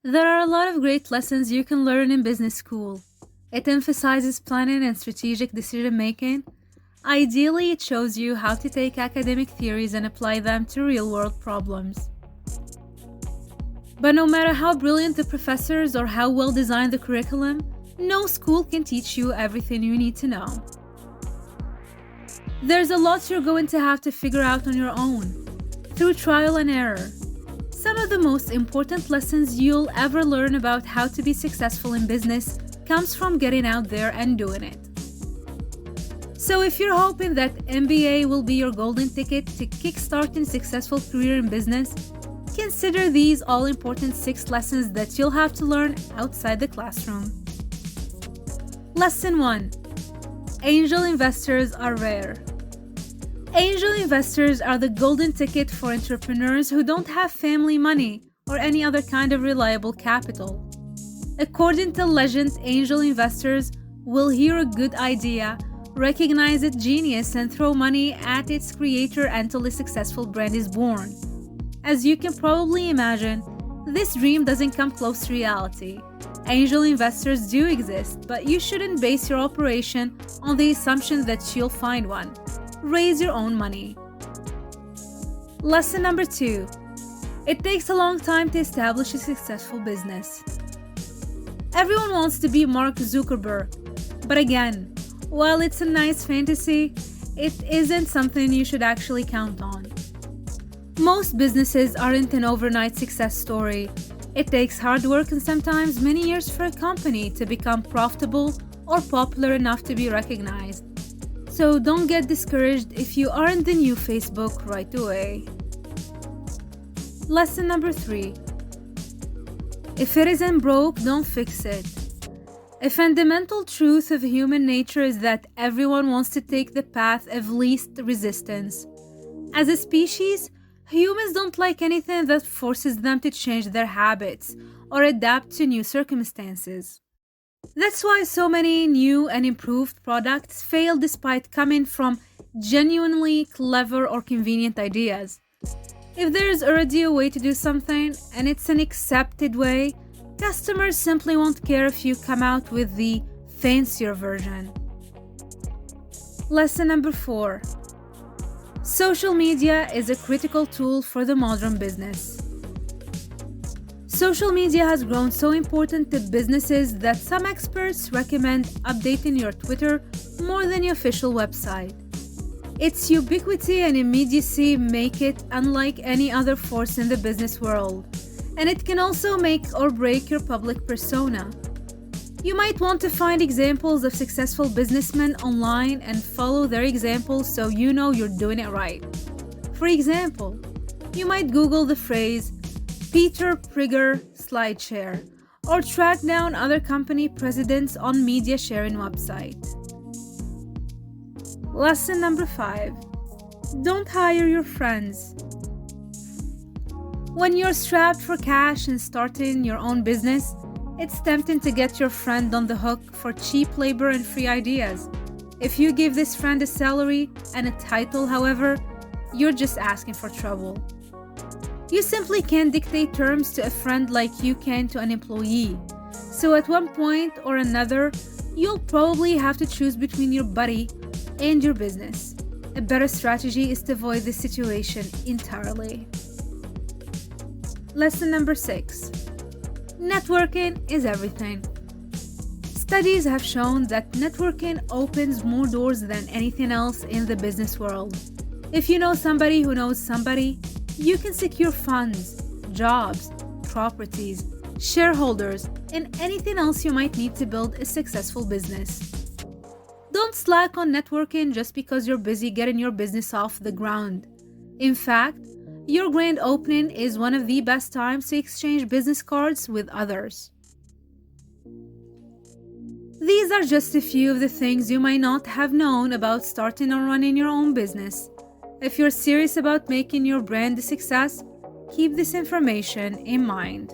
There are a lot of great lessons you can learn in business school. It emphasizes planning and strategic decision making. Ideally, it shows you how to take academic theories and apply them to real world problems. But no matter how brilliant the professors or how well designed the curriculum, no school can teach you everything you need to know. There's a lot you're going to have to figure out on your own, through trial and error. Some of the most important lessons you'll ever learn about how to be successful in business comes from getting out there and doing it. So if you're hoping that MBA will be your golden ticket to kickstarting a successful career in business, consider these all-important 6 lessons that you'll have to learn outside the classroom. Lesson 1. Angel investors are rare. Angel investors are the golden ticket for entrepreneurs who don't have family money or any other kind of reliable capital. According to legend, angel investors will hear a good idea, recognize its genius, and throw money at its creator until a successful brand is born. As you can probably imagine, this dream doesn't come close to reality. Angel investors do exist, but you shouldn't base your operation on the assumption that you'll find one. Raise your own money. Lesson number 2. It takes a long time to establish a successful business. Everyone wants to be Mark Zuckerberg, but again, while it's a nice fantasy, it isn't something you should actually count on. Most businesses aren't an overnight success story. It takes hard work and sometimes many years for a company to become profitable or popular enough to be recognized. So don't get discouraged if you aren't the new Facebook right away. Lesson number 3. If it isn't broke, don't fix it. A fundamental truth of human nature is that everyone wants to take the path of least resistance. As a species, humans don't like anything that forces them to change their habits or adapt to new circumstances. That's why so many new and improved products fail despite coming from genuinely clever or convenient ideas. If there's already a way to do something and it's an accepted way, customers simply won't care if you come out with the fancier version. Lesson number 4. Social media is a critical tool for the modern business. Social media has grown so important to businesses that some experts recommend updating your Twitter more than your official website. Its ubiquity and immediacy make it unlike any other force in the business world, and it can also make or break your public persona. You might want to find examples of successful businessmen online and follow their examples so you know you're doing it right. For example, you might Google the phrase Peter Prigger SlideShare or track down other company presidents on media sharing websites. Lesson number 5. Don't hire your friends. When you're strapped for cash and starting your own business, it's tempting to get your friend on the hook for cheap labor and free ideas. If you give this friend a salary and a title, however, you're just asking for trouble. You simply can't dictate terms to a friend like you can to an employee. So at one point or another, you'll probably have to choose between your buddy and your business. A better strategy is to avoid this situation entirely. Lesson number 6. Networking is everything. Studies have shown that networking opens more doors than anything else in the business world. If you know somebody who knows somebody, you can secure funds, jobs, properties, shareholders, and anything else you might need to build a successful business. Don't slack on networking just because you're busy getting your business off the ground. In fact, your grand opening is one of the best times to exchange business cards with others. These are just a few of the things you might not have known about starting or running your own business. If you're serious about making your brand a success, keep this information in mind.